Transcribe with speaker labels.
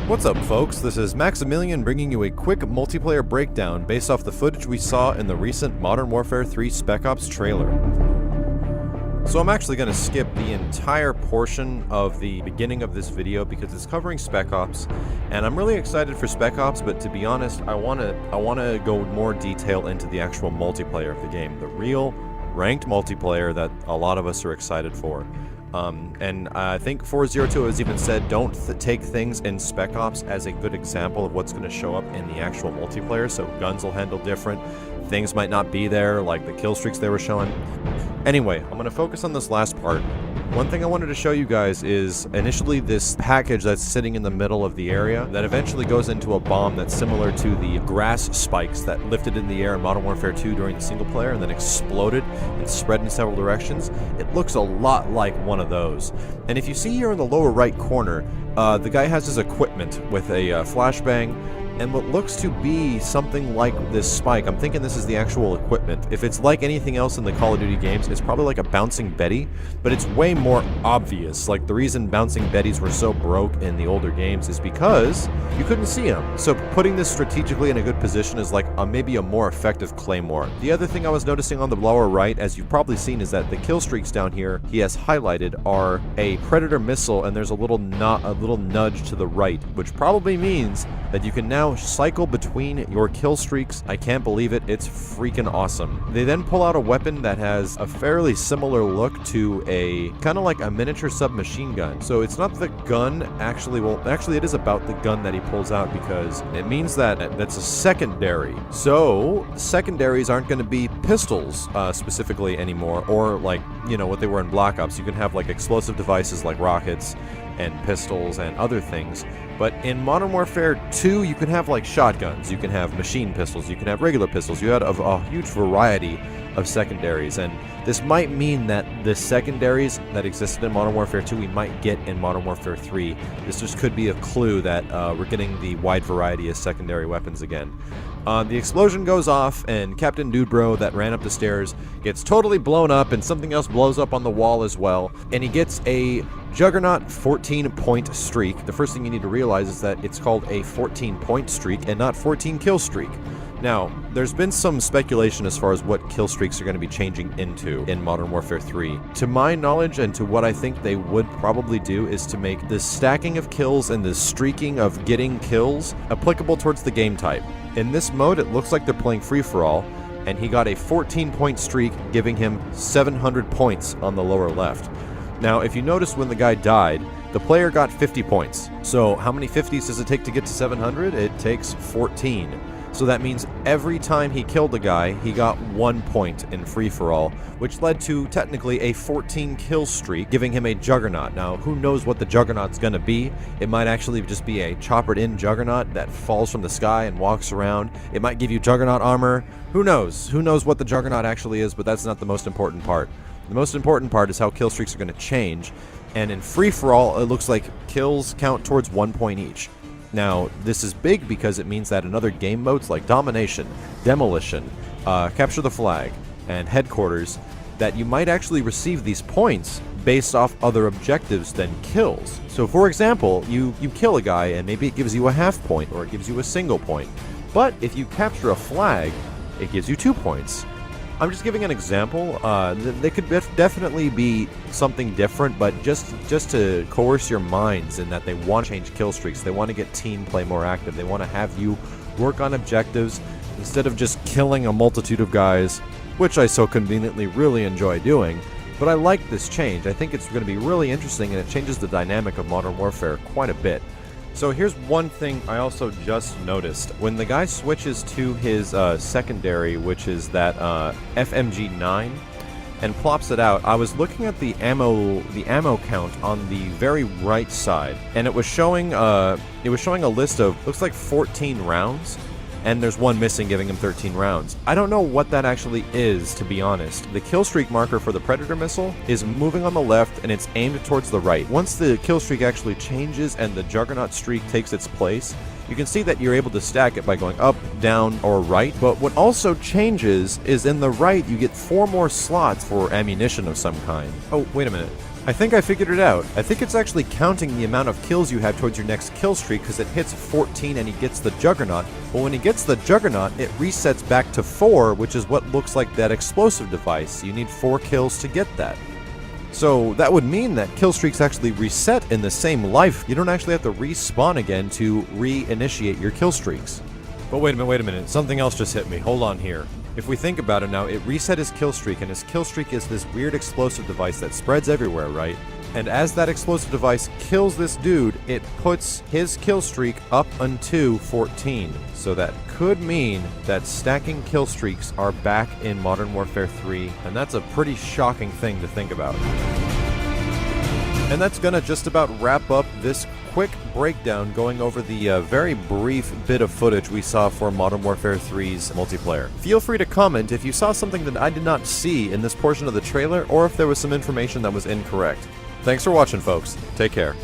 Speaker 1: What's up, folks? This is Maximilian bringing you a quick multiplayer breakdown based off the footage we saw in the recent Modern Warfare 3 Spec Ops trailer. So I'm actually going to skip the entire portion of the beginning of this video because it's covering Spec Ops, and I'm really excited for Spec Ops, but to be honest, I want to go more detail into the actual multiplayer of the game, the real ranked multiplayer that a lot of us are excited for. And I think 402 has even said don't take things in Spec Ops as a good example of what's going to show up in the actual multiplayer, so guns will handle different, things might not be there, like the kill streaks they were showing. Anyway, I'm going to focus on this last part. One thing I wanted to show you guys is initially this package that's sitting in the middle of the area that eventually goes into a bomb that's similar to the grass spikes that lifted in the air in Modern Warfare 2 during the single player and then exploded and spread in several directions. It looks a lot like one of those. And if you see here in the lower right corner, the guy has his equipment with a flashbang and what looks to be something like this spike. I'm thinking this is the actual equipment. If it's like anything else in the Call of Duty games, it's probably like a bouncing Betty, but it's way more obvious. Like, the reason bouncing Bettys were so broke in the older games is because you couldn't see them. So putting this strategically in a good position is like maybe a more effective claymore. The other thing I was noticing on the lower right, as you've probably seen, is that the kill streaks down here he has highlighted are a Predator missile, and there's a little nudge to the right, which probably means that you can now cycle between your kill streaks. I can't believe it. It's freaking awesome. They then pull out a weapon that has a fairly similar look to a kind of like a miniature submachine gun. So it's not the gun actually, well, actually it is about the gun that he pulls out because it means that that's a secondary. So secondaries aren't going to be pistols specifically anymore, or like, you know, what they were in Black Ops. You can have like explosive devices like rockets and pistols and other things. But in Modern Warfare 2, you can have like shotguns, you can have machine pistols, you can have regular pistols, you had a huge variety of secondaries, and this might mean that the secondaries that existed in Modern Warfare 2 we might get in Modern Warfare 3. This just could be a clue that we're getting the wide variety of secondary weapons again. The explosion goes off, and Captain Dudebro that ran up the stairs gets totally blown up, and something else blows up on the wall as well, and he gets a Juggernaut 14-point streak. The first thing you need to realize is that it's called a 14-point streak and not 14 kill streak. Now, there's been some speculation as far as what kill streaks are going to be changing into in Modern Warfare 3. To my knowledge, and to what I think they would probably do, is to make the stacking of kills and the streaking of getting kills applicable towards the game type. In this mode, it looks like they're playing free-for-all, and he got a 14-point streak, giving him 700 points on the lower left. Now, if you notice when the guy died, the player got 50 points. So how many 50s does it take to get to 700? It takes 14. So that means every time he killed a guy, he got 1 point in free-for-all, which led to technically a 14 kill streak, giving him a Juggernaut. Now, who knows what the Juggernaut's gonna be? It might actually just be a choppered-in Juggernaut that falls from the sky and walks around. It might give you Juggernaut armor. Who knows? Who knows what the Juggernaut actually is, but that's not the most important part. The most important part is how kill streaks are going to change, and in free-for-all, it looks like kills count towards 1 point each. Now, this is big because it means that in other game modes like Domination, Demolition, Capture the Flag, and Headquarters, that you might actually receive these points based off other objectives than kills. So, for example, you kill a guy and maybe it gives you a half point or it gives you a single point, but if you capture a flag, it gives you 2 points. I'm just giving an example. They could definitely be something different, but just to coerce your minds in that they want to change kill streaks. They want to get team play more active. They want to have you work on objectives instead of just killing a multitude of guys, which I so conveniently really enjoy doing. But I like this change. I think it's going to be really interesting, and it changes the dynamic of Modern Warfare quite a bit. So here's one thing I also just noticed. When the guy switches to his secondary, which is that FMG9, and plops it out, I was looking at the ammo count on the very right side, and it was showing a list of, looks like 14 rounds, and there's one missing, giving him 13 rounds. I don't know what that actually is, to be honest. The kill streak marker for the Predator missile is moving on the left, and it's aimed towards the right. Once the kill streak actually changes and the Juggernaut streak takes its place, You can see that you're able to stack it by going up, down, or right, but what also changes is in the right you get 4 more slots for ammunition of some kind. Oh, wait a minute. I think I figured it out. I think it's actually counting the amount of kills you have towards your next kill streak because it hits 14 and he gets the Juggernaut. But when he gets the Juggernaut, it resets back to 4, which is what looks like that explosive device. You need 4 kills to get that. So that would mean that kill streaks actually reset in the same life. You don't actually have to respawn again to reinitiate your kill streaks. But wait a minute. Something else just hit me. Hold on here. If we think about it now, it reset his kill streak, and his kill streak is this weird explosive device that spreads everywhere, right? And as that explosive device kills this dude, it puts his kill streak up unto 14. So that could mean that stacking kill streaks are back in Modern Warfare 3, and that's a pretty shocking thing to think about. And that's gonna just about wrap up this quick breakdown going over the very brief bit of footage we saw for Modern Warfare 3's multiplayer. Feel free to comment if you saw something that I did not see in this portion of the trailer, or if there was some information that was incorrect. Thanks for watching, folks. Take care.